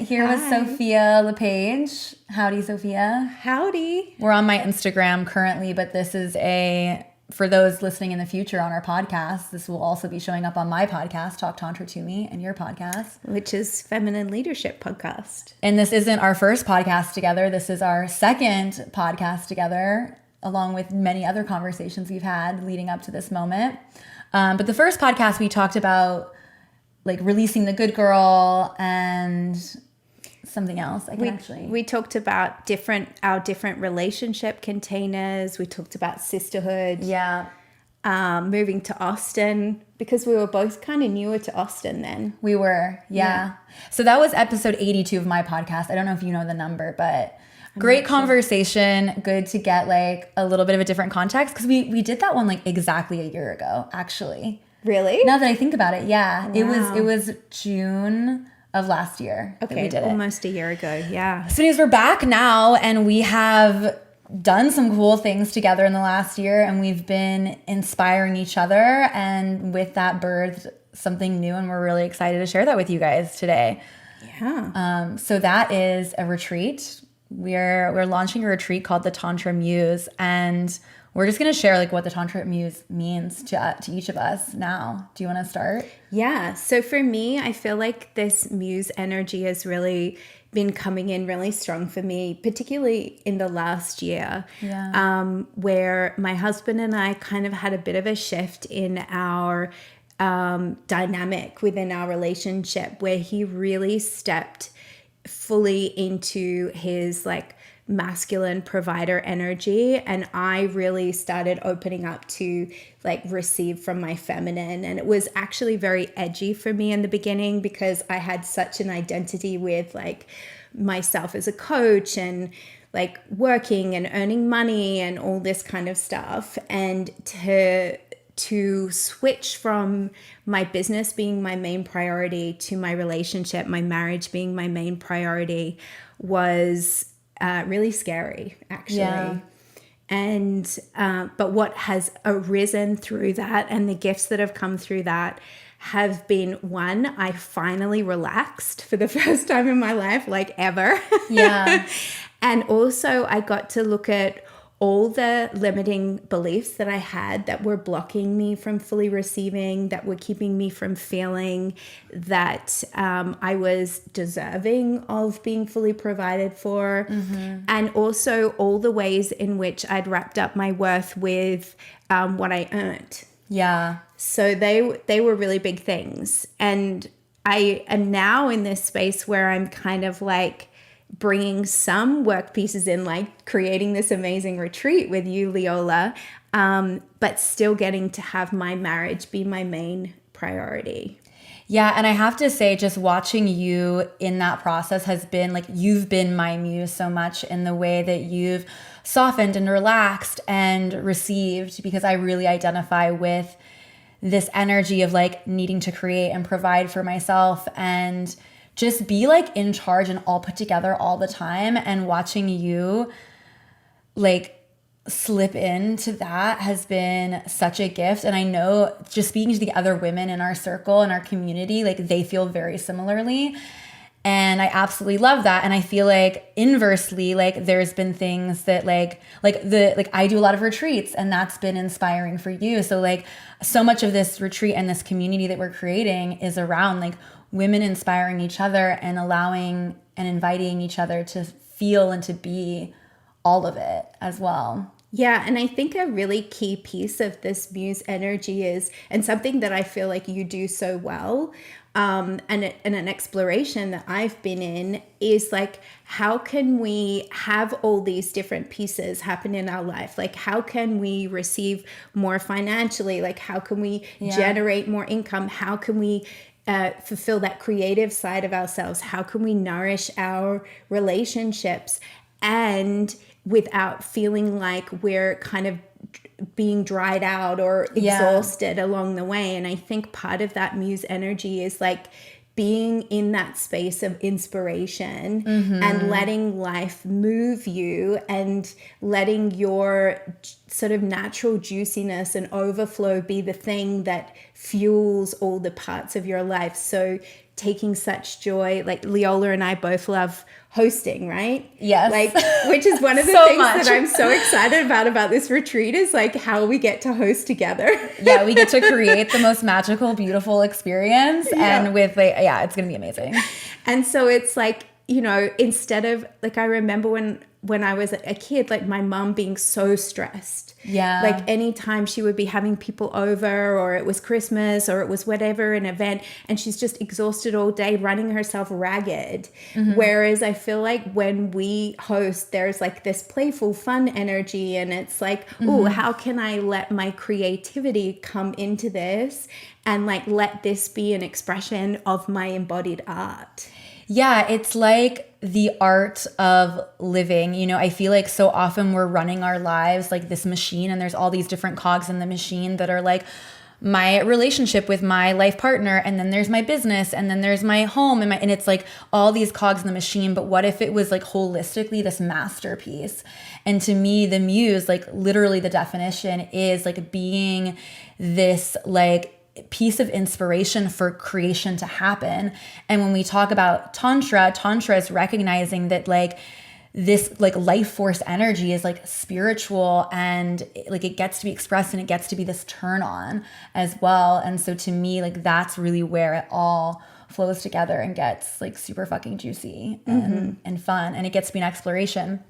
here with Sophia Le Page. Howdy, Sophia. Howdy. We're on my Instagram currently, but this is for those listening in the future on our podcast, this will also be showing up on my podcast, Talk Tantra to Me, and your podcast. Which is Feminine Leadership Podcast. And this isn't our first podcast together. This is our second podcast together, along with many other conversations we've had leading up to this moment. But the first podcast, we talked about like releasing the good girl and something else. We talked about our different relationship containers. We talked about sisterhood. Yeah. Moving to Austin, because we were both kind of newer to Austin then. We were, yeah. So that was episode 82 of my podcast. I don't know if you know the number, but great conversation. Good to get like a little bit of a different context, because we did that one like exactly a year ago, actually. Really? Now that I think about it, yeah. Wow. It was June of last year that we did it. Almost a year ago, yeah. So anyways, we're back now, and we have done some cool things together in the last year, and we've been inspiring each other, and with that birthed something new, and we're really excited to share that with you guys today. Yeah. So that is a retreat. We're launching a retreat called the Tantric Muse, and we're just going to share like what the Tantric Muse means to each of us now. Do you want to start? Yeah. So for me, I feel like this muse energy has really been coming in really strong for me, particularly in the last year, where my husband and I kind of had a bit of a shift in our dynamic within our relationship, where he really stepped fully into his like masculine provider energy, and I really started opening up to like receive from my feminine. And it was actually very edgy for me in the beginning, because I had such an identity with like myself as a coach and like working and earning money and all this kind of stuff, and to switch from my business being my main priority to my relationship, my marriage being my main priority, was really scary, actually. Yeah. And but what has arisen through that, and the gifts that have come through that, have been, one, I finally relaxed for the first time in my life, like ever. Yeah. And also I got to look at all the limiting beliefs that I had that were blocking me from fully receiving, that were keeping me from feeling that I was deserving of being fully provided for. Mm-hmm. And also all the ways in which I'd wrapped up my worth with what I earned. Yeah. So they were really big things. And I am now in this space where I'm kind of like bringing some work pieces in, like creating this amazing retreat with you, Leola, but still getting to have my marriage be my main priority. Yeah, and I have to say, just watching you in that process has been like, you've been my muse so much in the way that you've softened and relaxed and received, because I really identify with this energy of like needing to create and provide for myself and just be like in charge and all put together all the time. And watching you like slip into that has been such a gift. And I know, just speaking to the other women in our circle and our community, like they feel very similarly. And I absolutely love that. And I feel like inversely, like there's been things that like I do a lot of retreats, and that's been inspiring for you. So like so much of this retreat and this community that we're creating is around like women inspiring each other and allowing and inviting each other to feel and to be all of it as well. Yeah, and I think a really key piece of this muse energy is, and something that I feel like you do so well, and an exploration that I've been in, is like, how can we have all these different pieces happen in our life? Like, how can we receive more financially? Like, how can we generate more income? How can we fulfill that creative side of ourselves? How can we nourish our relationships, and without feeling like we're kind of being dried out or exhausted along the way? And I think part of that muse energy is like being in that space of inspiration and letting life move you, and letting your sort of natural juiciness and overflow be the thing that fuels all the parts of your life. So taking such joy, like Leola and I both love hosting, right? Yes. Like, which is one of the So things much. that I'm so excited about this retreat is like how we get to host together. Yeah, we get to create the most magical, beautiful experience. Yeah. And with like, yeah, it's going to be amazing. And so it's like, you know, instead of like, I remember when I was a kid, like my mom being so stressed. Yeah. Like anytime she would be having people over, or it was Christmas, or it was whatever, an event, and she's just exhausted all day, running herself ragged. Whereas I feel like when we host, there's like this playful, fun energy, and it's like, oh, how can I let my creativity come into this and like let this be an expression of my embodied art? Yeah, it's like the art of living. You know, I feel like so often we're running our lives like this machine, and there's all these different cogs in the machine that are like my relationship with my life partner, and then there's my business, and then there's my home, and it's like all these cogs in the machine. But what if it was like holistically this masterpiece? And to me, the muse, like literally the definition is like being this like piece of inspiration for creation to happen. And when we talk about Tantra is recognizing that like this like life force energy is like spiritual, and like it gets to be expressed, and it gets to be this turn on as well. And so to me, like that's really where it all flows together and gets like super fucking juicy and fun, and it gets to be an exploration.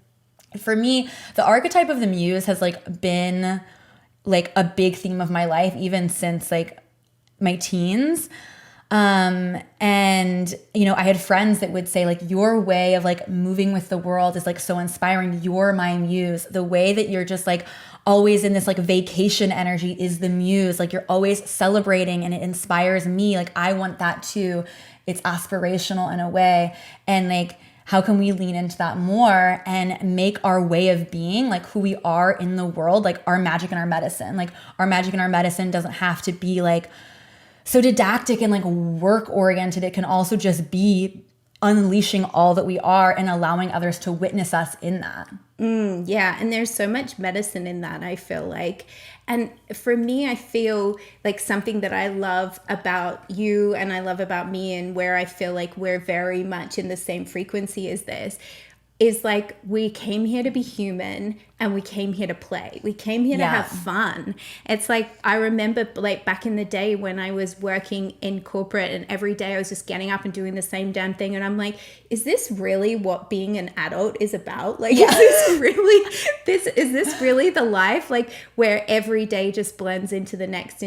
For me, the archetype of the muse has like been like a big theme of my life, even since like my teens. And you know, I had friends that would say like, your way of like moving with the world is like so inspiring. You're my muse. The way that you're just like always in this like vacation energy is the muse. Like you're always celebrating, and it inspires me. Like I want that too. It's aspirational in a way. And like, how can we lean into that more and make our way of being, like who we are in the world, like our magic and our medicine? Like our magic and our medicine doesn't have to be like so didactic and like work oriented. It can also just be unleashing all that we are and allowing others to witness us in that. Yeah. And there's so much medicine in that, I feel like. And for me, I feel like something that I love about you and I love about me, and where I feel like we're very much in the same frequency as this, is like we came here to be human, and we came here to play. We came here to have fun. It's like, I remember like back in the day when I was working in corporate, and every day I was just getting up and doing the same damn thing. And I'm like, is this really what being an adult is about? Like, is this really the life? Like where every day just blends into the next.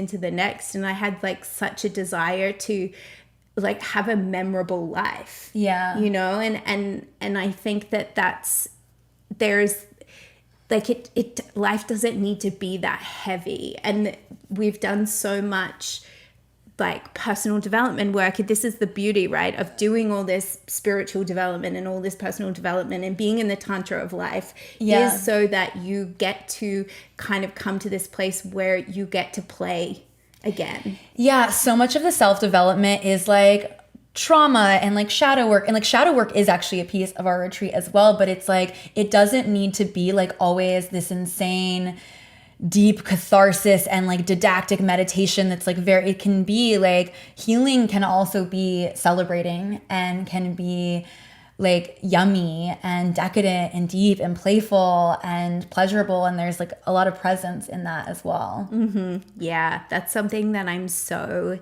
And I had like such a desire to like have a memorable life, you know, and I think there's like life doesn't need to be that heavy, and we've done so much like personal development work. This is the beauty, right, of doing all this spiritual development and all this personal development and being in the Tantra of life, is so that you get to kind of come to this place where you get to play again. Yeah, so much of the self-development is like trauma and like shadow work, and like shadow work is actually a piece of our retreat as well, but it's like it doesn't need to be like always this insane deep catharsis and like didactic meditation that's like very, it can be like healing can also be celebrating and can be like yummy and decadent and deep and playful and pleasurable, and there's like a lot of presence in that as well. Yeah, that's something that I'm so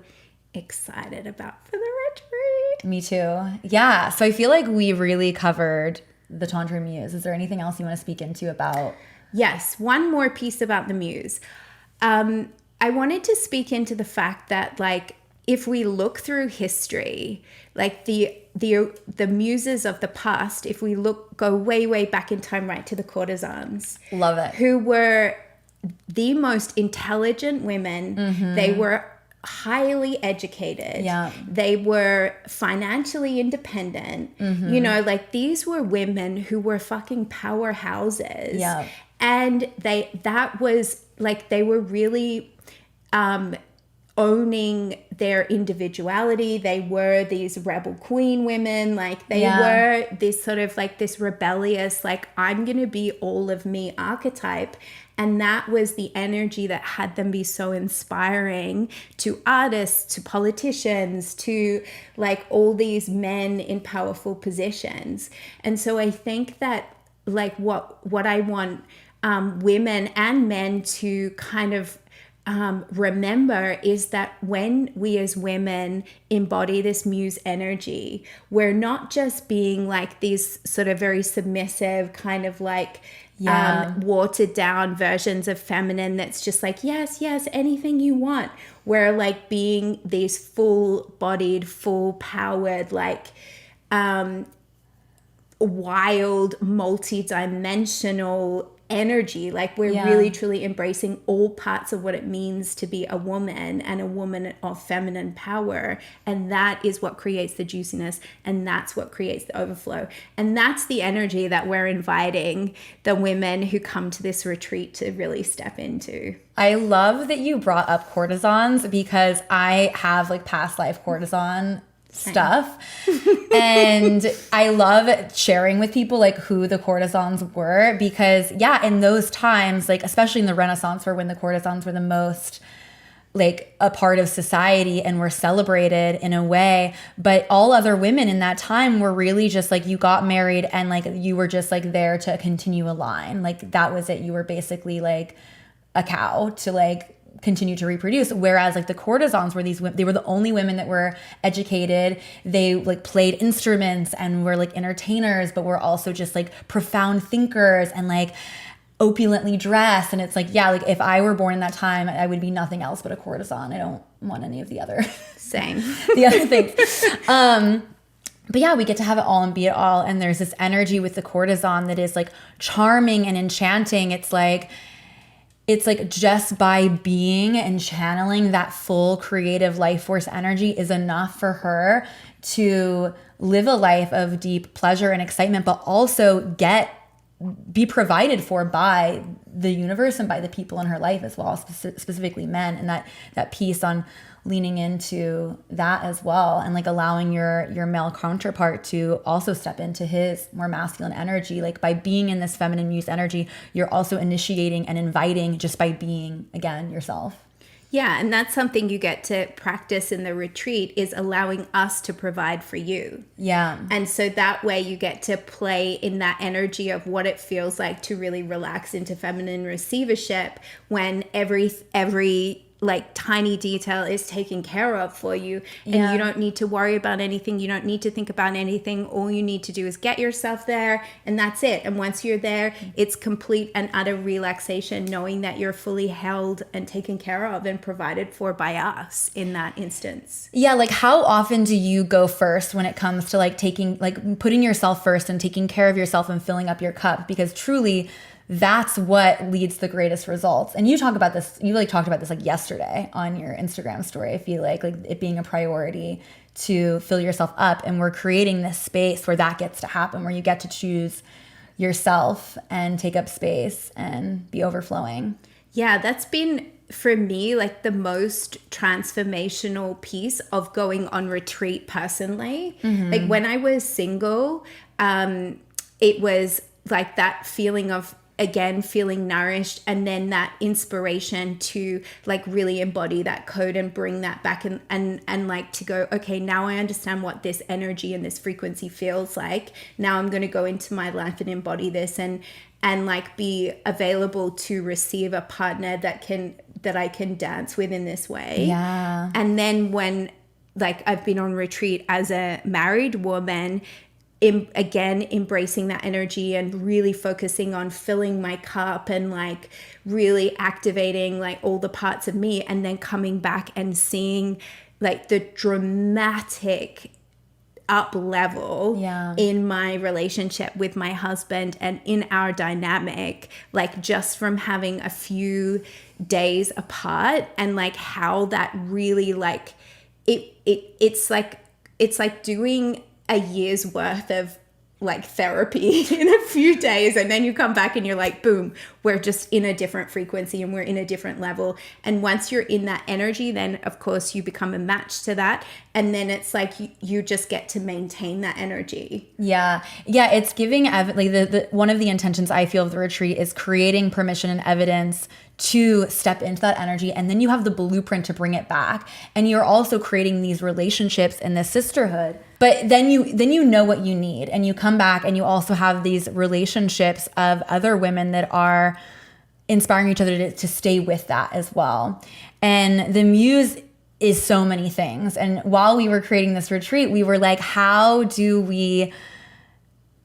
excited about for the retreat. Me too. Yeah, so I feel like we really covered the Tantric Muse. Is there anything else you want to speak into about? Yes, one more piece about the muse. I wanted to speak into the fact that like if we look through history, like the muses of the past, if we go way back in time, right to the courtesans. Love it. Who were the most intelligent women. They were highly educated. They were financially independent. You know, like these were women who were fucking powerhouses. And that was like, they were really owning their individuality. They were these rebel queen women. Like they were this sort of like this rebellious, like I'm going to be all of me archetype. And that was the energy that had them be so inspiring to artists, to politicians, to like all these men in powerful positions. And so I think that like what I want women and men to kind of remember is that when we as women embody this muse energy, we're not just being like these sort of very submissive kind of like watered down versions of feminine that's just like, yes, anything you want. We're like being these full bodied, full powered, like wild, multi-dimensional energy. Like we're really truly embracing all parts of what it means to be a woman and a woman of feminine power. And that is what creates the juiciness, and that's what creates the overflow. And that's the energy that we're inviting the women who come to this retreat to really step into. I love that you brought up courtesans, because I have like past life courtesan stuff. And I love sharing with people like who the courtesans were, because in those times, like especially in the Renaissance, where when the courtesans were the most like a part of society and were celebrated in a way, but all other women in that time were really just like, you got married and like you were just like there to continue a line. Like that was it. You were basically like a cow to like continue to reproduce. Whereas like the courtesans were these women, they were the only women that were educated. They like played instruments and were like entertainers, but were also just like profound thinkers and like opulently dressed. And it's like, like if I were born in that time, I would be nothing else but a courtesan. I don't want any of the other the other things. But we get to have it all and be it all. And there's this energy with the courtesan that is like charming and enchanting. It's like just by being and channeling that full creative life force energy is enough for her to live a life of deep pleasure and excitement, but also be provided for by the universe and by the people in her life as well, specifically men. And that piece on leaning into that as well, and like allowing your male counterpart to also step into his more masculine energy. Like by being in this feminine muse energy, you're also initiating and inviting just by being, again, yourself. Yeah, and that's something you get to practice in the retreat, is allowing us to provide for you. Yeah. And so that way you get to play in that energy of what it feels like to really relax into feminine receivership when every like tiny detail is taken care of for you, and you don't need to worry about anything. You don't need to think about anything. All you need to do is get yourself there, and that's it. And once you're there, it's complete and utter relaxation, knowing that you're fully held and taken care of and provided for by us in that instance. Yeah, like how often do you go first when it comes to like putting yourself first and taking care of yourself and filling up your cup? Because truly, that's what leads the greatest results. And you talked about this like yesterday on your Instagram story. I feel like it being a priority to fill yourself up. And we're creating this space where that gets to happen, where you get to choose yourself and take up space and be overflowing. Yeah, that's been for me like the most transformational piece of going on retreat personally. Mm-hmm. Like when I was single, it was like that feeling of, again, feeling nourished, and then that inspiration to like really embody that code and bring that back and like to go, okay, now I understand what this energy and this frequency feels like. Now I'm going to go into my life and embody this and like be available to receive a partner that I can dance with in this way. Yeah. And then when like I've been on retreat as a married woman, again, embracing that energy and really focusing on filling my cup and like really activating like all the parts of me, and then coming back and seeing like the dramatic up level in my relationship with my husband and in our dynamic, like just from having a few days apart, and like how that really like it's like doing a year's worth of like therapy in a few days, and then you come back and you're like, boom, we're just in a different frequency and we're in a different level. And once you're in that energy, then of course you become a match to that, and then it's like you just get to maintain that energy. Yeah it's giving like the one of the intentions I feel of the retreat is creating permission and evidence to step into that energy, and then you have the blueprint to bring it back, and you're also creating these relationships in this sisterhood. But then you know what you need, and you come back and you also have these relationships of other women that are inspiring each other to stay with that as well. And the Muse is so many things. And while we were creating this retreat, we were like, how do we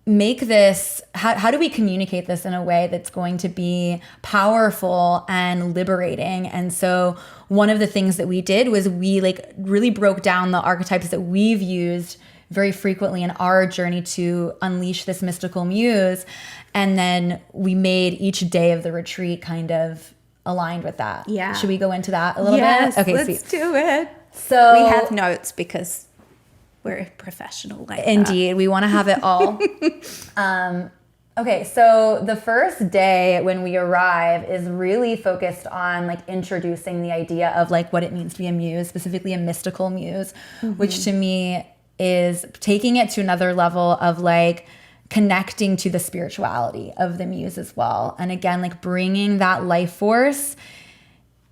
make this, how do we communicate this in a way that's going to be powerful and liberating? And so one of the things that we did was we like really broke down the archetypes that we've used very frequently in our journey to unleash this mystical muse. And then we made each day of the retreat kind of aligned with that. Yeah. Should we go into that a little bit? Okay, let's do it. So we have notes because we're professional like indeed, we want to have it all. Okay, so the first day when we arrive is really focused on like introducing the idea of like what it means to be a muse, specifically a mystical muse, which to me is taking it to another level of like connecting to the spirituality of the muse as well. And again, like bringing that life force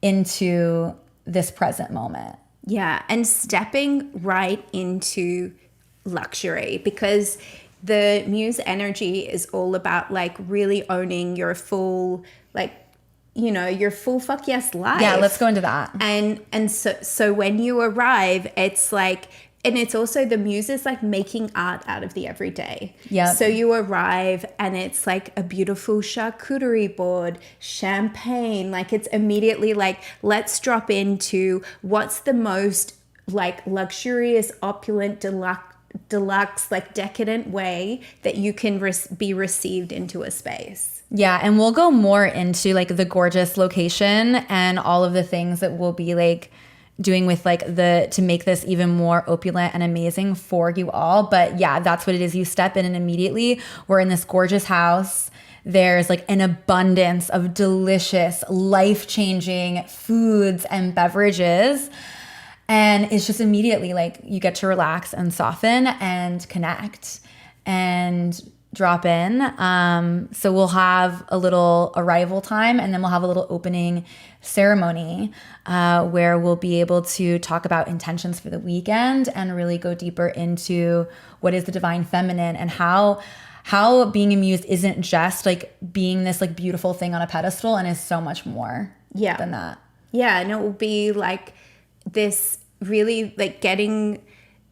into this present moment. Yeah, and stepping right into luxury, because the muse energy is all about like really owning your full, like, you know, your full fuck yes life. Yeah, let's go into that. And so when you arrive, it's like, and it's also the muse is like making art out of the everyday. Yeah. So you arrive and it's like a beautiful charcuterie board, champagne. Like it's immediately like, let's drop into what's the most like luxurious, opulent, deluxe, like decadent way that you can be received into a space. Yeah, and we'll go more into like the gorgeous location and all of the things that we'll be like doing with like to make this even more opulent and amazing for you all. But yeah, that's what it is. You step in and immediately we're in this gorgeous house. There's like an abundance of delicious, life-changing foods and beverages. And it's just immediately like you get to relax and soften and connect and drop in. So we'll have a little arrival time, and then we'll have a little opening ceremony where we'll be able to talk about intentions for the weekend and really go deeper into what is the divine feminine and how being a muse isn't just like being this like beautiful thing on a pedestal, and is so much more than that. Yeah, and it will be like this really like getting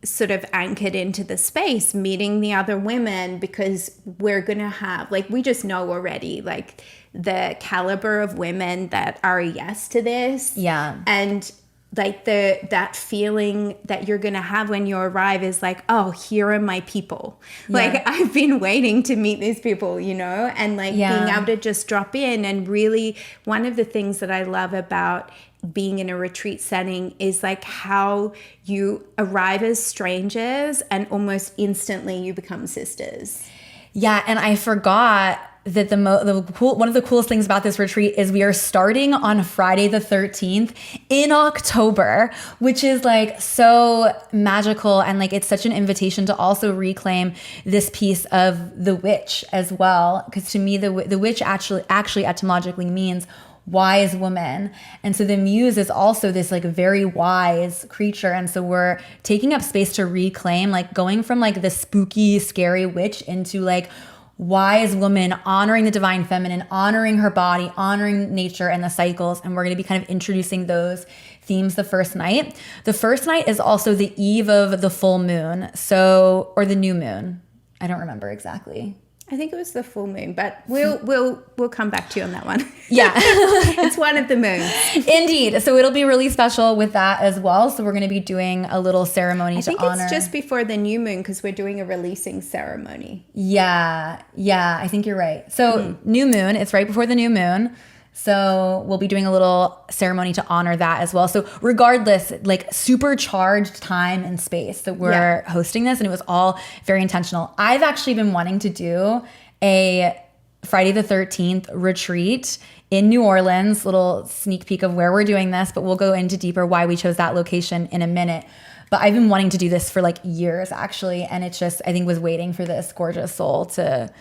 sort of anchored into the space, meeting the other women, because we're gonna have like, we just know already like the caliber of women that are a yes to this. Yeah. And like that feeling that you're gonna have when you arrive is like, oh, here are my people. Yeah. Like I've been waiting to meet these people, you know, and like being able to just drop in. And really one of the things that I love about being in a retreat setting is like how you arrive as strangers and almost instantly you become sisters. Yeah, and I forgot that one of the coolest things about this retreat is we are starting on Friday the 13th in October, which is like so magical, and like it's such an invitation to also reclaim this piece of the witch as well, because to me the witch actually etymologically means wise woman. And so the muse is also this like very wise creature. And so we're taking up space to reclaim, like going from like the spooky, scary witch into like wise woman, honoring the divine feminine, honoring her body, honoring nature and the cycles. And we're going to be kind of introducing those themes the first night. The first night is also the eve of the full moon. So, or the new moon. I don't remember exactly. I think it was the full moon, but we'll come back to you on that one. Yeah. It's one of the moons. Indeed. So it'll be really special with that as well. So we're going to be doing a little ceremony to honor. I think it's just before the new moon because we're doing a releasing ceremony. Yeah. Yeah, I think you're right. So new moon, it's right before the new moon. So we'll be doing a little ceremony to honor that as well. So regardless, like supercharged time and space that we're hosting this, and it was all very intentional. I've actually been wanting to do a Friday the 13th retreat in New Orleans, little sneak peek of where we're doing this, but we'll go into deeper why we chose that location in a minute. But I've been wanting to do this for like years actually. And it just, I think, was waiting for this gorgeous soul to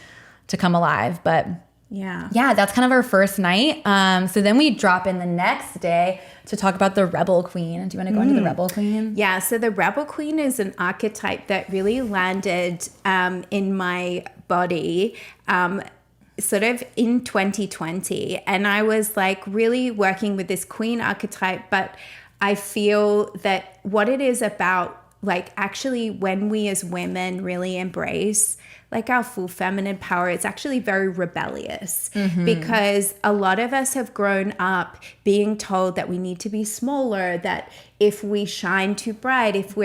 come alive. But yeah, that's kind of our first night. So then we drop in the next day to talk about the Rebel Queen. Do you want to go into the Rebel Queen? Yeah, so the Rebel Queen is an archetype that really landed in my body sort of in 2020. And I was like really working with this queen archetype, but I feel that what it is about, like actually when we as women really embrace like our full feminine power, it's actually very rebellious because a lot of us have grown up being told that we need to be smaller, that if we shine too bright, if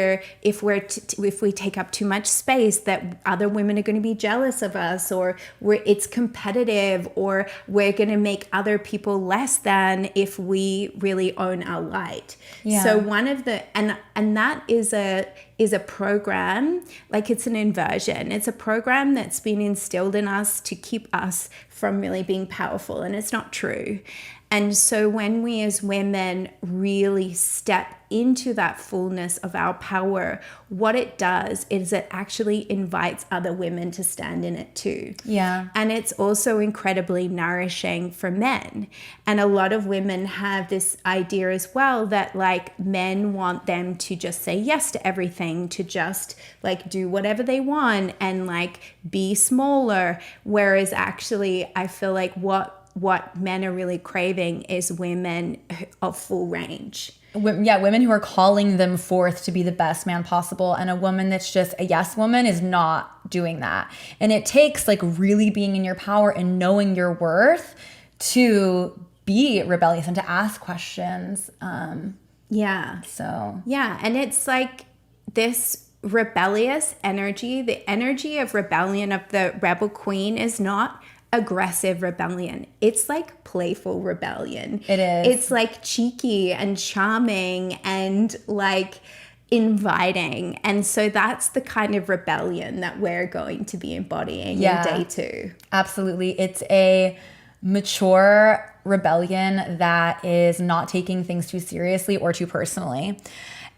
we take up too much space, that other women are going to be jealous of us, or it's competitive, or we're going to make other people less than if we really own our light. Yeah. So one of the and that is a program, like it's an inversion. It's a program that's been instilled in us to keep us from really being powerful, and it's not true. And so when we as women really step into that fullness of our power, what it does is it actually invites other women to stand in it too. Yeah. And it's also incredibly nourishing for men. And a lot of women have this idea as well that like men want them to just say yes to everything, to just like do whatever they want and like be smaller. Whereas actually I feel like what men are really craving is women of full range. Yeah, women who are calling them forth to be the best man possible. And a woman that's just a yes woman is not doing that. And it takes like really being in your power and knowing your worth to be rebellious and to ask questions. Yeah. So. Yeah. And it's like this rebellious energy, the energy of rebellion of the Rebel Queen is not aggressive rebellion. It's like playful rebellion. It is. It's like cheeky and charming and like inviting. And so that's the kind of rebellion that we're going to be embodying in day 2. Absolutely. It's a mature rebellion that is not taking things too seriously or too personally.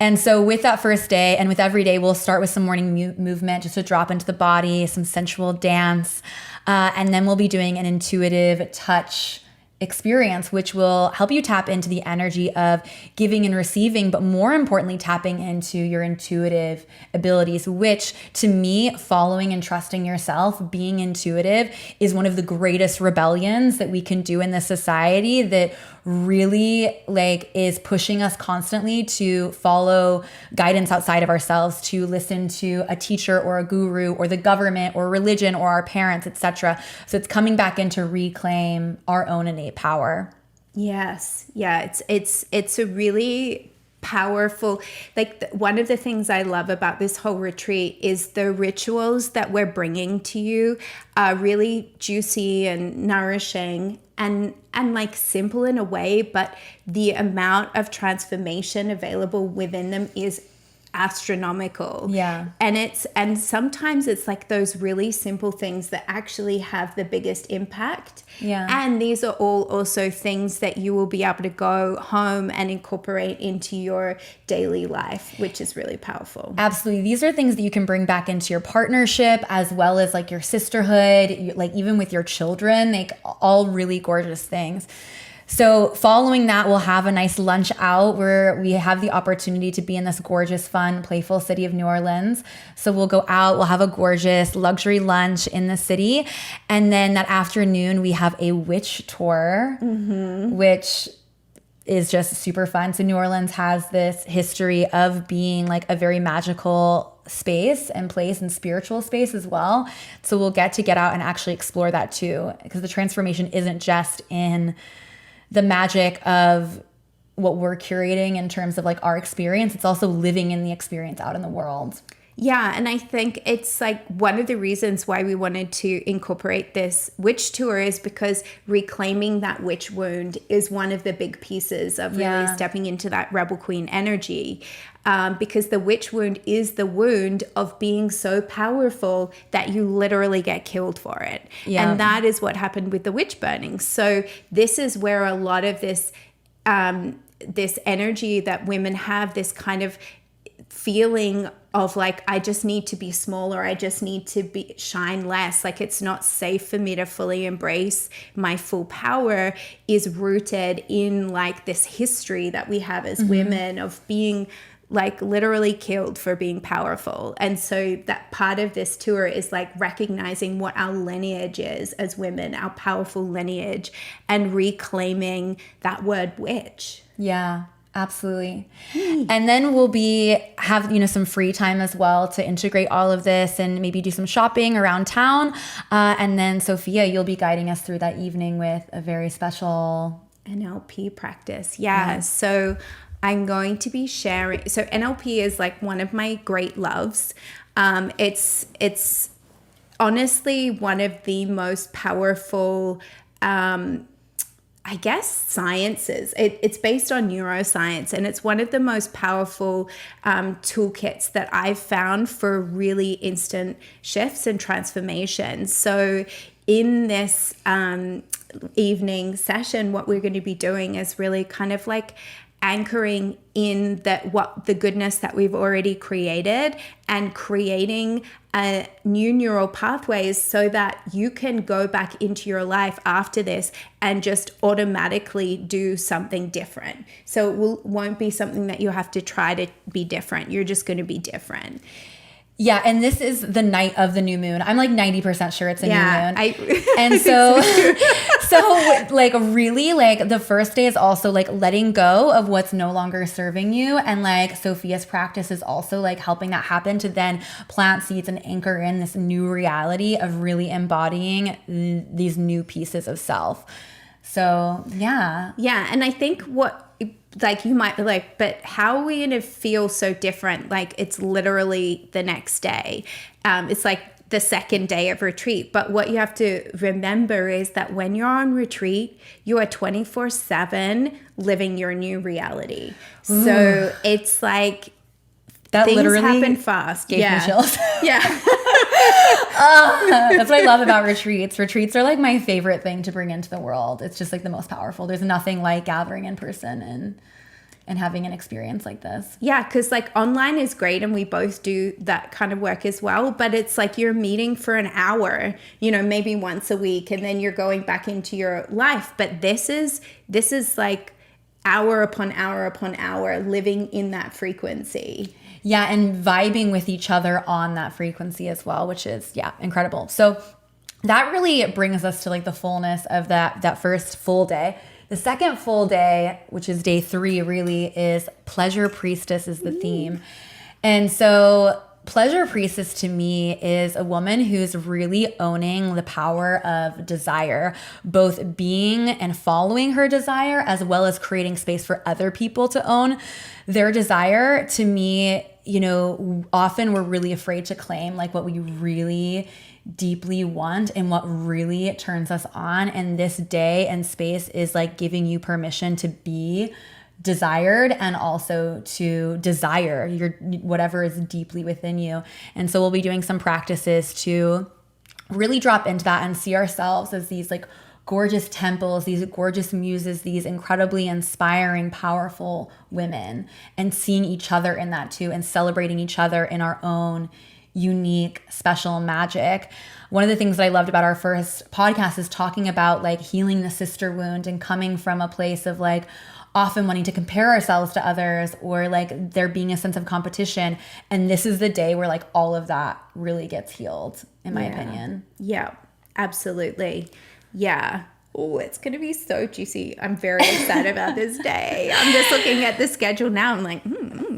And so with that first day and with every day, we'll start with some morning movement just to drop into the body, some sensual dance. And then we'll be doing an intuitive touch experience, which will help you tap into the energy of giving and receiving, but more importantly, tapping into your intuitive abilities, which to me, following and trusting yourself, being intuitive is one of the greatest rebellions that we can do in this society that really like is pushing us constantly to follow guidance outside of ourselves, to listen to a teacher or a guru or the government or religion or our parents, etc. So it's coming back in to reclaim our own innate power. Yes. Yeah. It's a really powerful, like one of the things I love about this whole retreat is the rituals that we're bringing to you are really juicy and nourishing and like simple in a way, but the amount of transformation available within them is astronomical. Yeah. And sometimes it's like those really simple things that actually have the biggest impact. Yeah. And these are all also things that you will be able to go home and incorporate into your daily life, which is really powerful. Absolutely. These are things that you can bring back into your partnership as well as like your sisterhood, like even with your children, like all really gorgeous things. So following that, we'll have a nice lunch out where we have the opportunity to be in this gorgeous, fun, playful city of New Orleans. So we'll go out, we'll have a gorgeous luxury lunch in the city. And then that afternoon, we have a witch tour, which is just super fun. So New Orleans has this history of being like a very magical space and place and spiritual space as well. So we'll get out and actually explore that too, because the transformation isn't just in the magic of what we're curating in terms of like our experience. It's also living in the experience out in the world. Yeah, and I think it's like one of the reasons why we wanted to incorporate this witch tour is because reclaiming that witch wound is one of the big pieces of really stepping into that rebel queen energy. Because the witch wound is the wound of being so powerful that you literally get killed for it. Yeah. And that is what happened with the witch burning. So this is where a lot of this this energy that women have, this kind of feeling of like, I just need to be smaller, I just need to shine less, like it's not safe for me to fully embrace my full power, is rooted in like this history that we have as women of being like literally killed for being powerful. And so that part of this tour is like recognizing what our lineage is as women, our powerful lineage, and reclaiming that word witch. Yeah. Absolutely. And then we'll have, you know, some free time as well to integrate all of this and maybe do some shopping around town. And then Sophia, you'll be guiding us through that evening with a very special NLP practice. Yeah. So I'm going to be sharing. So NLP is like one of my great loves. It's honestly one of the most powerful, I guess, sciences. It's based on neuroscience, and it's one of the most powerful toolkits that I've found for really instant shifts and transformations. So in this evening session, what we're going to be doing is really kind of like anchoring in the goodness that we've already created and creating new neural pathways so that you can go back into your life after this and just automatically do something different. So it won't be something that you have to try to be different. You're just going to be different. Yeah, and this is the night of the new moon. I'm like 90% sure it's a new moon. And so like really like the first day is also like letting go of what's no longer serving you. And like Sophia's practice is also like helping that happen to then plant seeds and anchor in this new reality of really embodying these new pieces of self. So, yeah. Yeah, and I think like you might be like, but how are we going to feel so different? Like it's literally the next day. It's like the second day of retreat. But what you have to remember is that when you're on retreat, you are 24/7 living your new reality. Ooh. So it's like that things literally happen fast. Gave me chills. Yeah. That's what I love about retreats. Retreats are like my favorite thing to bring into the world. It's just like the most powerful. There's nothing like gathering in person and having an experience like this. Yeah, because like online is great and we both do that kind of work as well. But it's like you're meeting for an hour, you know, maybe once a week, and then you're going back into your life. But this is like hour upon hour upon hour living in that frequency. Yeah, and vibing with each other on that frequency as well, which is, yeah, incredible. So that really brings us to like the fullness of that first full day. The second full day, which is day 3, really is Pleasure Priestess is the theme. And so Pleasure Priestess to me is a woman who's really owning the power of desire, both being and following her desire, as well as creating space for other people to own their desire. To me, you know, often we're really afraid to claim like what we really deeply want and what really turns us on. And this day and space is like giving you permission to be desired and also to desire your whatever is deeply within you. And so we'll be doing some practices to really drop into that and see ourselves as these like gorgeous temples, these gorgeous muses, these incredibly inspiring, powerful women, and seeing each other in that too, and celebrating each other in our own unique, special magic. One of the things that I loved about our first podcast is talking about like healing the sister wound and coming from a place of like often wanting to compare ourselves to others or like there being a sense of competition. And this is the day where like all of that really gets healed, in my opinion. Yeah, absolutely. Yeah. Oh, it's going to be so juicy. I'm very excited about this day. I'm just looking at the schedule now. I'm like,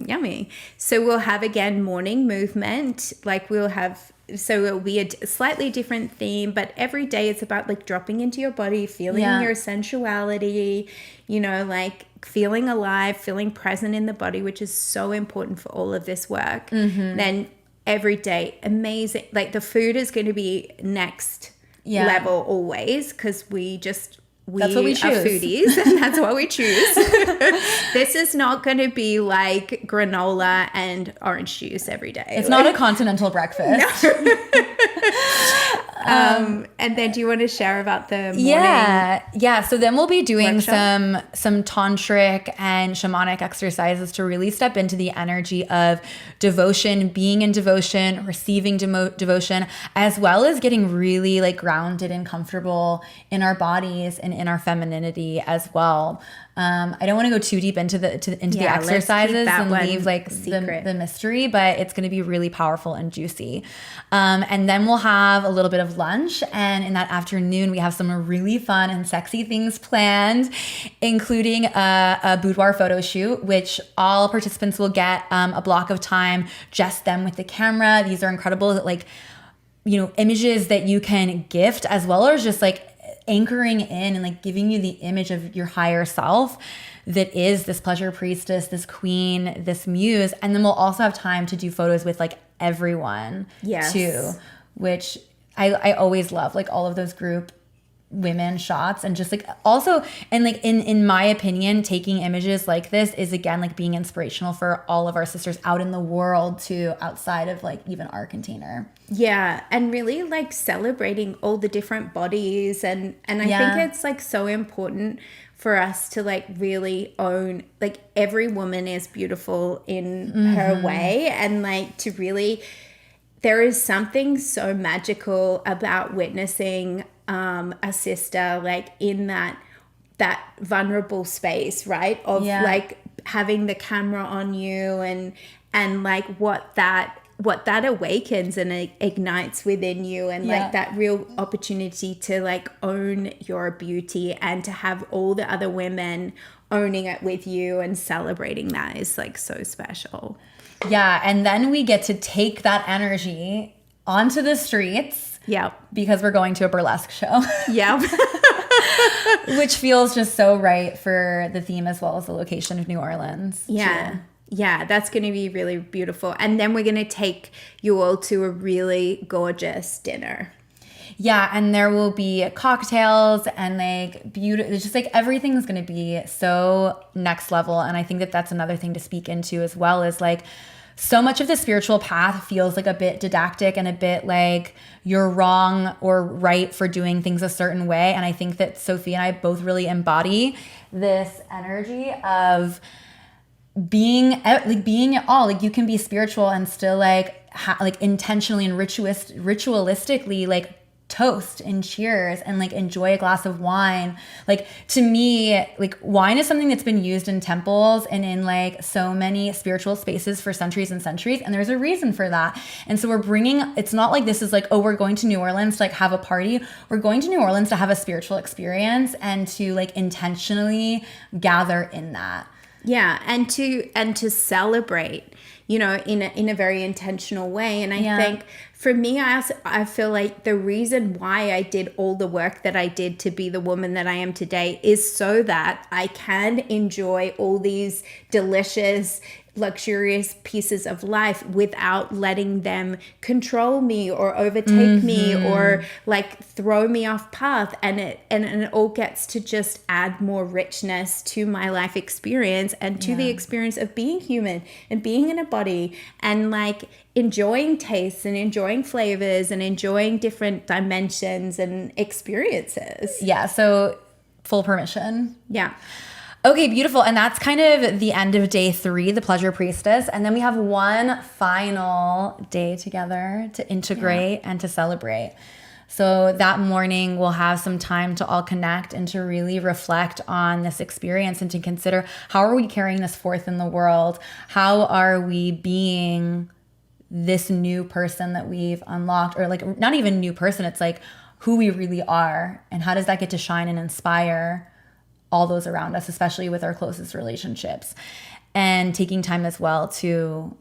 yummy. So we'll have, again, morning movement. Like we'll have, so it'll be a slightly different theme, but every day it's about like dropping into your body, feeling your sensuality, you know, like feeling alive, feeling present in the body, which is so important for all of this work. Then every day. Amazing. Like the food is going to be next level always, because that's what we choose. Are foodies, and that's what we choose. This is not going to be like granola and orange juice every day. It's not a continental breakfast. No. And then do you want to share about the morning? Yeah. So then we'll be doing workshop? some tantric and shamanic exercises to really step into the energy of devotion, being in devotion, receiving devotion, as well as getting really like grounded and comfortable in our bodies and in our femininity as well. I don't want to go too deep into the exercises and leave like the mystery, but it's going to be really powerful and juicy. And then we'll have a little bit of lunch, and in that afternoon we have some really fun and sexy things planned, including a boudoir photo shoot, which all participants will get a block of time, just them with the camera. These are incredible, like, you know, images that you can gift, as well as just like anchoring in and like giving you the image of your higher self that is this pleasure priestess, this queen, this muse. And then we'll also have time to do photos with like everyone too, which I always love, like all of those group women shots. And just like also, and like in my opinion, taking images like this is again like being inspirational for all of our sisters out in the world too, outside of like even our container. Yeah, and really like celebrating all the different bodies, and I think it's like so important for us to like really own, like every woman is beautiful in her way, and like to really, there is something so magical about witnessing a sister like in that vulnerable space, right? Of like having the camera on you, and like what that awakens and ignites within you, and like that real opportunity to like own your beauty, and to have all the other women owning it with you and celebrating that is like so special. Yeah, and then we get to take that energy onto the streets. Yeah. Because we're going to a burlesque show. Yeah. Which feels just so right for the theme as well as the location of New Orleans. Yeah. Too. Yeah, that's going to be really beautiful. And then we're going to take you all to a really gorgeous dinner. Yeah, and there will be cocktails and like beautiful, it's just like everything's going to be so next level. And I think that that's another thing to speak into as well, is like so much of the spiritual path feels like a bit didactic and a bit like you're wrong or right for doing things a certain way. And I think that Sophia and I both really embody this energy of being it all. Like you can be spiritual and still like intentionally and ritualistically like toast and cheers and like enjoy a glass of wine. Like to me, like wine is something that's been used in temples and in like so many spiritual spaces for centuries and centuries, and there's a reason for that. And so we're bringing, it's not like this is like, oh, we're going to New Orleans to like have a party. We're going to New Orleans to have a spiritual experience and to like intentionally gather in that. Yeah, and to celebrate, you know, in a very intentional way. And I think for me, I feel like the reason why I did all the work that I did to be the woman that I am today is so that I can enjoy all these delicious, luxurious pieces of life without letting them control me or overtake me or like throw me off path, and it all gets to just add more richness to my life experience and to the experience of being human and being in a body and like enjoying tastes and enjoying flavors and enjoying different dimensions and experiences. Yeah, so full permission. Yeah. Okay, beautiful. And that's kind of the end of day 3, the pleasure priestess. And then we have one final day together to integrate and to celebrate. So that morning we'll have some time to all connect and to really reflect on this experience and to consider, how are we carrying this forth in the world? How are we being this new person that we've unlocked, or like not even new person, it's like who we really are, and how does that get to shine and inspire all those around us, especially with our closest relationships, and taking time as well to,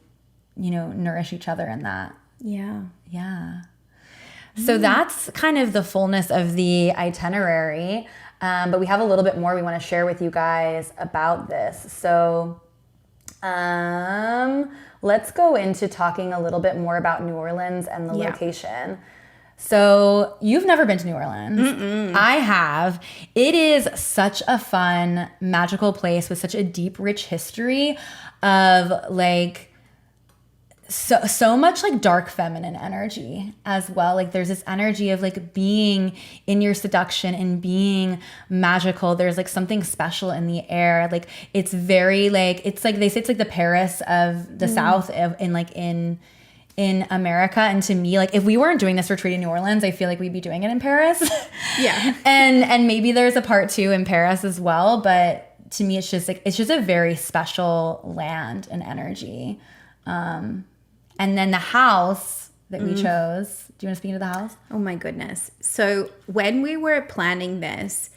you know, nourish each other in that. Yeah. Yeah. So that's kind of the fullness of the itinerary. But we have a little bit more we want to share with you guys about this. So Let's go into talking a little bit more about New Orleans and the location. So you've never been to New Orleans. Mm-mm. I have. It is such a fun, magical place with such a deep, rich history of like so much like dark feminine energy as well. Like there's this energy of like being in your seduction and being magical. There's like something special in the air. Like it's very like, it's like they say it's like the Paris of the South in America. And to me, like if we weren't doing this retreat in New Orleans, I feel like we'd be doing it in Paris. Yeah. And maybe there's a part 2 in Paris as well. But to me, it's just a very special land and energy. And then the house that we chose. Do you want to speak into the house? Oh my goodness. So when we were planning this,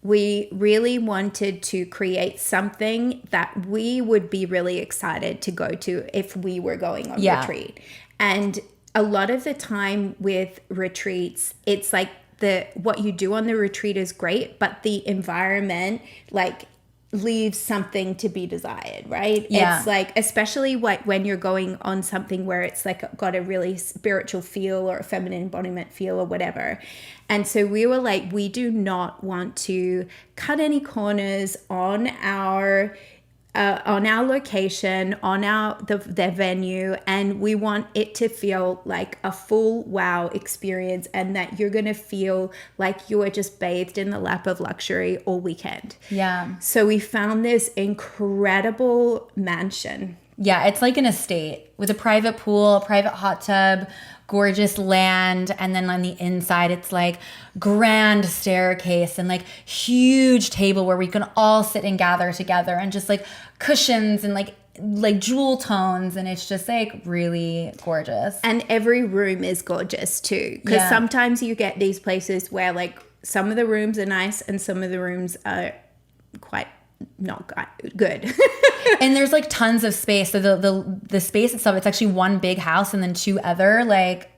we really wanted to create something that we would be really excited to go to if we were going on retreat. And a lot of the time with retreats, it's like what you do on the retreat is great, but the environment like leaves something to be desired, right? Yeah. It's like, especially when you're going on something where it's like got a really spiritual feel or a feminine embodiment feel or whatever. And so we were like, we do not want to cut any corners on our location, on the venue, and we want it to feel like a full wow experience, and that you're gonna feel like you are just bathed in the lap of luxury all weekend. Yeah. So we found this incredible mansion. Yeah, it's like an estate with a private pool, a private hot tub, gorgeous land, and then on the inside it's like grand staircase and like huge table where we can all sit and gather together, and just like cushions and like jewel tones, and it's just like really gorgeous. And every room is gorgeous too, because sometimes you get these places where like some of the rooms are nice and some of the rooms are quite not good. And there's like tons of space. So the space itself, it's actually one big house and then 2 other like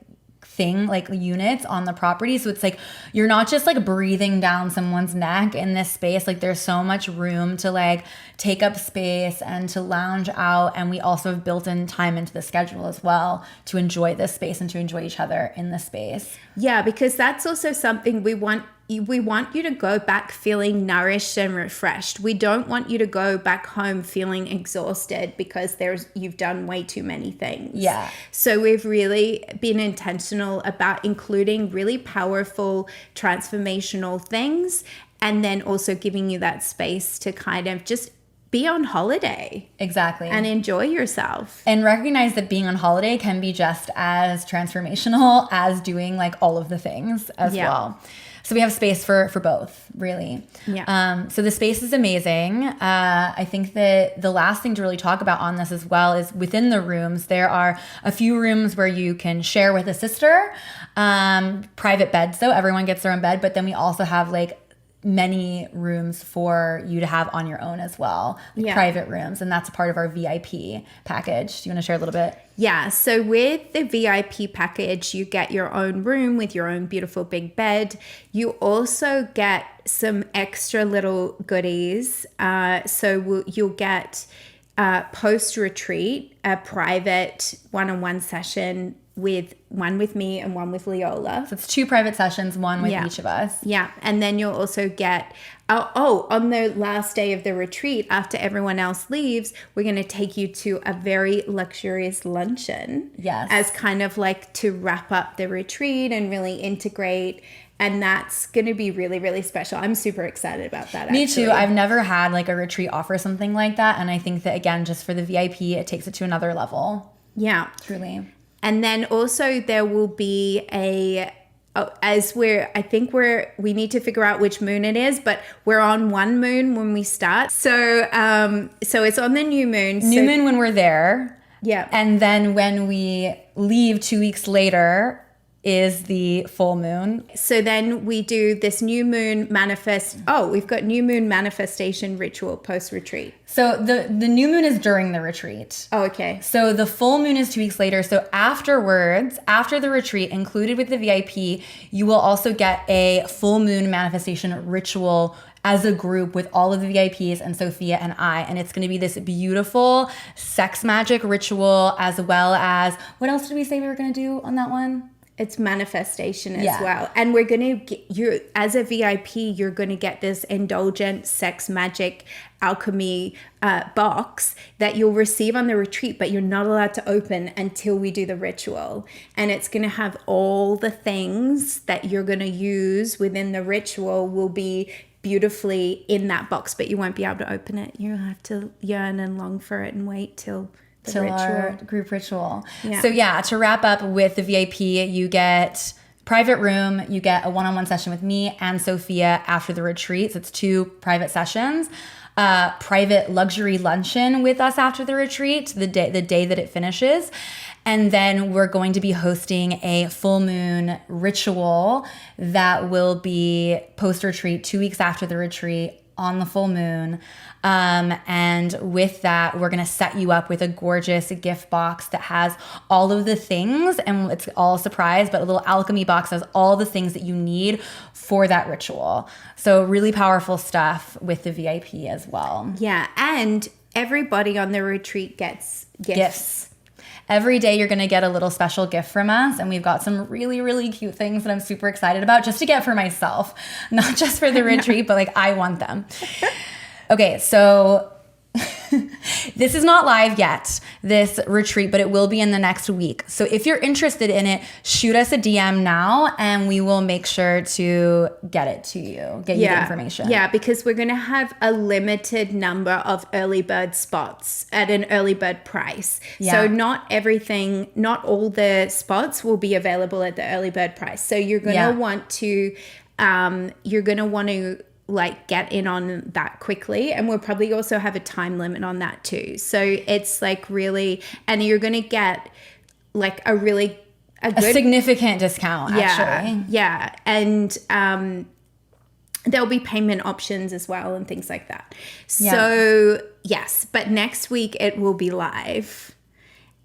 units on the property. So it's like you're not just like breathing down someone's neck in this space. Like there's so much room to like take up space and to lounge out. And we also have built in time into the schedule as well to enjoy this space and to enjoy each other in the space. Yeah, because that's also something we want you to go back feeling nourished and refreshed. We don't want you to go back home feeling exhausted because you've done way too many things. Yeah. So we've really been intentional about including really powerful transformational things, and then also giving you that space to kind of just be on holiday. Exactly. And enjoy yourself. And recognize that being on holiday can be just as transformational as doing like all of the things as well. So we have space for both, really. Yeah. So the space is amazing. I think that the last thing to really talk about on this as well is within the rooms, there are a few rooms where you can share with a sister. Private beds, though. Everyone gets their own bed. But then we also have like many rooms for you to have on your own as well, like private rooms, and that's a part of our VIP package. Do you want to share a little bit? Yeah, so with the VIP package, you get your own room with your own beautiful big bed. You also get some extra little goodies. You'll get post-retreat, a private one-on-one session with me and one with Leola. So it's 2 private sessions, one with each of us. Yeah. And then you'll also get, on the last day of the retreat, after everyone else leaves, we're going to take you to a very luxurious luncheon. Yes. As kind of like to wrap up the retreat and really integrate. And that's going to be really, really special. I'm super excited about that. Me too. I've never had like a retreat offer something like that. And I think that, again, just for the VIP, it takes it to another level. Yeah. Truly. And then also there will be we need to figure out which moon it is, but we're on one moon when we start. So it's on the new moon. New moon when we're there. Yeah. And then when we leave 2 weeks later, is the full moon. So then we do this new moon we've got new moon manifestation ritual post-retreat. So the new moon is during the retreat. Oh, okay. So the full moon is 2 weeks later. So afterwards, after the retreat, included with the VIP, you will also get a full moon manifestation ritual as a group with all of the VIPs and Sophia and I. And it's going to be this beautiful sex magic ritual, as well as, what else did we say we were going to do on that one? It's manifestation as well. And we're going to get you, as a VIP, you're going to get this indulgent sex magic alchemy box that you'll receive on the retreat, but you're not allowed to open until we do the ritual. And it's going to have all the things that you're going to use within the ritual will be beautifully in that box, but you won't be able to open it. You'll have to yearn and long for it and wait till our group ritual. Yeah. So to wrap up with the VIP, you get private room, you get a one-on-one session with me and Sophia after the retreat. So it's 2 private sessions. Private luxury luncheon with us after the retreat, the day that it finishes. And then we're going to be hosting a full moon ritual that will be post-retreat 2 weeks after the retreat on the full moon. And with that, we're going to set you up with a gorgeous gift box that has all of the things, and it's all a surprise, but a little alchemy box has all the things that you need for that ritual. So really powerful stuff with the VIP as well. Yeah. And everybody on the retreat gets gifts. Every day you're going to get a little special gift from us, and we've got some really, really cute things that I'm super excited about just to get for myself, not just for the retreat, but like I want them. Okay, so this is not live yet, this retreat, but it will be in the next week. So if you're interested in it, shoot us a DM now and we will make sure to get it to you, get you the information. Yeah, because we're going to have a limited number of early bird spots at an early bird price. Yeah. So not all the spots will be available at the early bird price. So you're going to want to, like get in on that quickly, and we'll probably also have a time limit on that too. So it's like really, and you're gonna get like a significant discount actually. Yeah. And there'll be payment options as well and things like that. So yes, but next week it will be live.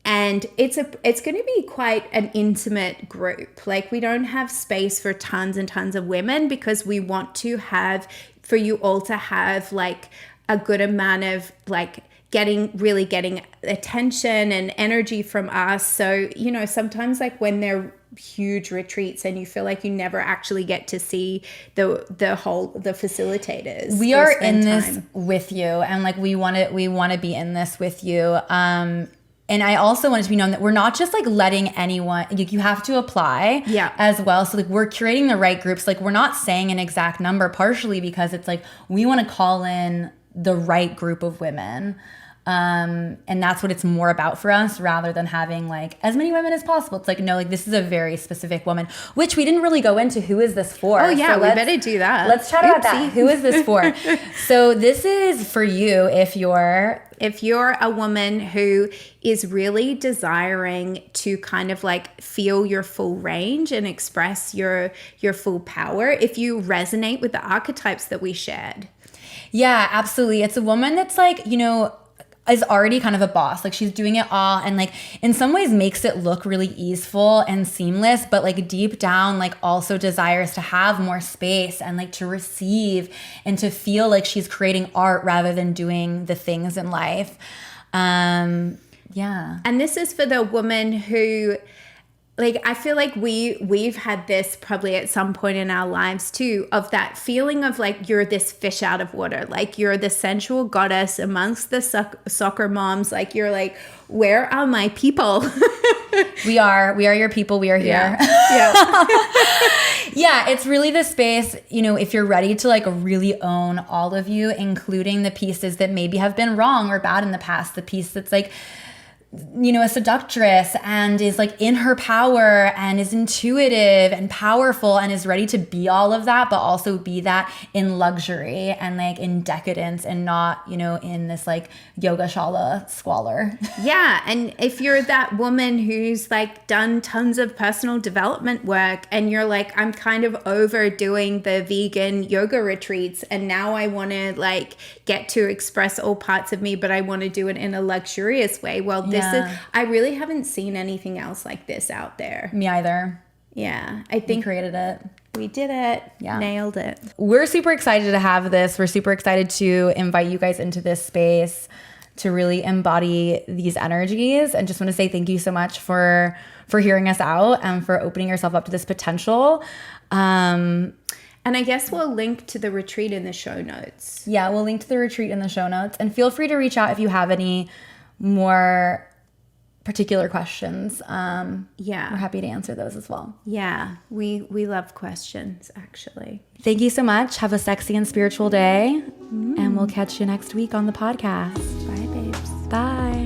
And it's going to be quite an intimate group. Like, we don't have space for tons and tons of women because we want to have, for you all to have like a good amount of like getting attention and energy from us. So, sometimes like when they're huge retreats and you feel like you never actually get to see the facilitators. We are in this with you, and like we want to be in this with you. And I also want it to be known that we're not just like letting anyone, you have to apply as well. So like we're curating the right groups. Like we're not saying an exact number, partially because it's like we want to call in the right group of women. And that's what it's more about for us, rather than having like as many women as possible. It's like, no, like this is a very specific woman, which we didn't really go into. Who is this for? Oh yeah, so we better do that. Let's chat about that. Who is this for? So this is for you if you're a woman who is really desiring to kind of like feel your full range and express your full power. If you resonate with the archetypes that we shared. Yeah, absolutely. It's a woman that's like, is already kind of a boss. Like she's doing it all and like in some ways makes it look really easeful and seamless, but like deep down like also desires to have more space and like to receive and to feel like she's creating art rather than doing the things in life. And this is for the woman who, like, I feel like we've had this probably at some point in our lives too, of that feeling of like you're this fish out of water, like you're the sensual goddess amongst the soccer moms, like you're like, where are my people? We are your people. We are here. Yeah, it's really the space, if you're ready to like really own all of you, including the pieces that maybe have been wrong or bad in the past, the piece that's like a seductress and is like in her power and is intuitive and powerful and is ready to be all of that, but also be that in luxury and like in decadence and not, in this like yoga shala squalor. Yeah. And if you're that woman who's like done tons of personal development work and you're like, I'm kind of overdoing the vegan yoga retreats and now I want to like get to express all parts of me, but I want to do it in a luxurious way. Well, I really haven't seen anything else like this out there. Me either. Yeah. I think we created it. We did it. Yeah. Nailed it. We're super excited to have this. We're super excited to invite you guys into this space to really embody these energies, and just want to say thank you so much for hearing us out and for opening yourself up to this potential. And I guess we'll link to the retreat in the show notes. Yeah, we'll link to the retreat in the show notes, and feel free to reach out if you have any more particular questions. We're happy to answer those as well. Yeah, we love questions, actually. Thank you so much. Have a sexy and spiritual day, and we'll catch you next week on the podcast. Bye, babes. Bye.